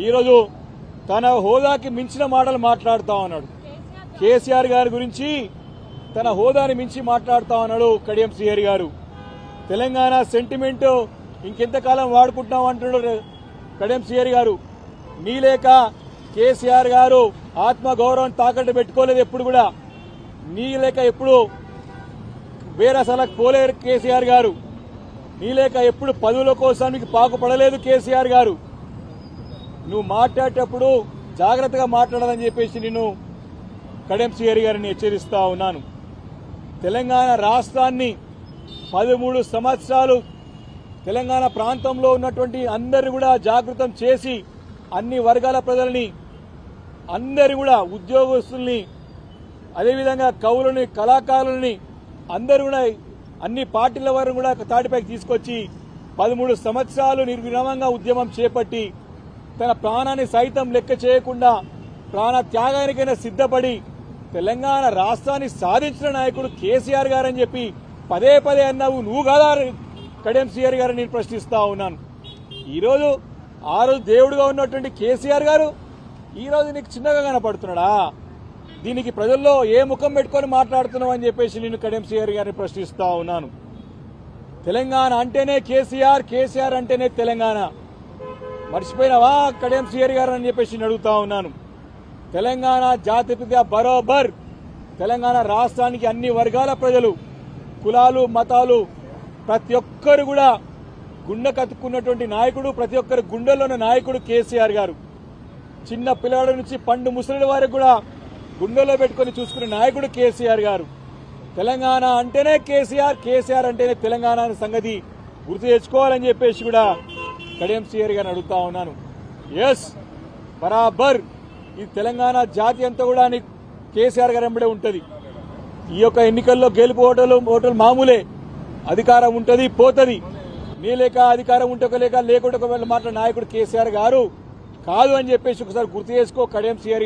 ఈరోజు తన హోదాకి మించిన మాటలు మాట్లాడుతా ఉన్నాడు. కేసీఆర్ గారి గురించి తన హోదాని మించి మాట్లాడుతా ఉన్నాడు కడియం శ్రీహరి గారు. తెలంగాణ సెంటిమెంట్ ఇంకెంతకాలం వాడుకుంటున్నాం అంటున్నాడు కడియం శ్రీహరి గారు. నీ లేక కేసీఆర్ గారు ఆత్మగౌరవం తాకట్టు పెట్టుకోలేదు ఎప్పుడు కూడా. నీ లేక ఎప్పుడు వేరే సలకు పోలేరు కేసీఆర్ గారు. నీ లేక ఎప్పుడు పదవుల కోసానికి పాకుపడలేదు కేసీఆర్ గారు. నువ్వు మాట్లాడేటప్పుడు జాగ్రత్తగా మాట్లాడాలని చెప్పేసి నేను కడియం శ్రీహరి గారిని హెచ్చరిస్తా ఉన్నాను. తెలంగాణ రాష్ట్రాన్ని 13 సంవత్సరాలు తెలంగాణ ప్రాంతంలో ఉన్నటువంటి అందరినీ కూడా జాగృతం చేసి అన్ని వర్గాల ప్రజల్ని అందరి కూడా ఉద్యోగస్తుల్ని అదేవిధంగా కవులని కళాకారులని అందరూ కూడా అన్ని పార్టీల వారిని కూడా తాటిపైకి తీసుకొచ్చి 13 సంవత్సరాలు నిర్విరామంగా ఉద్యమం చేపట్టి తన ప్రాణాన్ని సైతం లెక్క చేయకుండా ప్రాణ త్యాగానికైనా సిద్ధపడి తెలంగాణ రాష్ట్రాన్ని సాధించిన నాయకుడు కేసీఆర్ గారని చెప్పి పదే పదే అన్నావు. నువ్వు కాదా కడియం శ్రీహరి గారిని నేను ప్రశ్నిస్తా ఉన్నాను. ఈరోజు ఆ రోజు దేవుడుగా ఉన్నటువంటి కేసీఆర్ గారు ఈరోజు నీకు చిన్నగా కనపడుతున్నాడా? దీనికి ప్రజల్లో ఏ ముఖం పెట్టుకొని మాట్లాడుతున్నావు అని చెప్పేసి నేను కడియం శ్రీహరి గారిని ప్రశ్నిస్తా ఉన్నాను. తెలంగాణ అంటేనే కేసీఆర్, కేసీఆర్ అంటేనే తెలంగాణ. మర్చిపోయినావా కడియం శ్రీహరి గారు అని చెప్పేసి నేను అడుగుతా ఉన్నాను. తెలంగాణ జాతిపిత బరోబర్ తెలంగాణ రాష్ట్రానికి అన్ని వర్గాల ప్రజలు, కులాలు, మతాలు ప్రతి ఒక్కరు కూడా గుండె కత్తుకున్నటువంటి నాయకుడు, ప్రతి ఒక్కరి గుండెల్లో ఉన్న నాయకుడు కేసీఆర్ గారు. చిన్న పిల్లవాడి నుంచి పండు ముసలి వారికి కూడా గుండెలో పెట్టుకుని చూసుకునే నాయకుడు కేసీఆర్ గారు. తెలంగాణ అంటేనే కేసీఆర్, కేసీఆర్ అంటేనే తెలంగాణ అనే సంగతి గుర్తు తెచ్చుకోవాలని చెప్పేసి కూడా కడియం శ్రీహరి గారిని అడుగుతా ఉన్నాను. ఎస్, బరాబర్ ఈ తెలంగాణ జాతి అంతా కూడా కేసీఆర్ గారు వెంబడే ఉంటది. ఈ యొక్క ఎన్నికల్లో గెలుపు ఓటలు మామూలే. అధికారం ఉంటది, పోతది. నీ లేక అధికారం ఉంటే లేక లేకుంటే మాట్లాడే నాయకుడు కేసీఆర్ గారు కాదు అని చెప్పేసి ఒకసారి గుర్తు చేసుకో కడియం శ్రీహరి.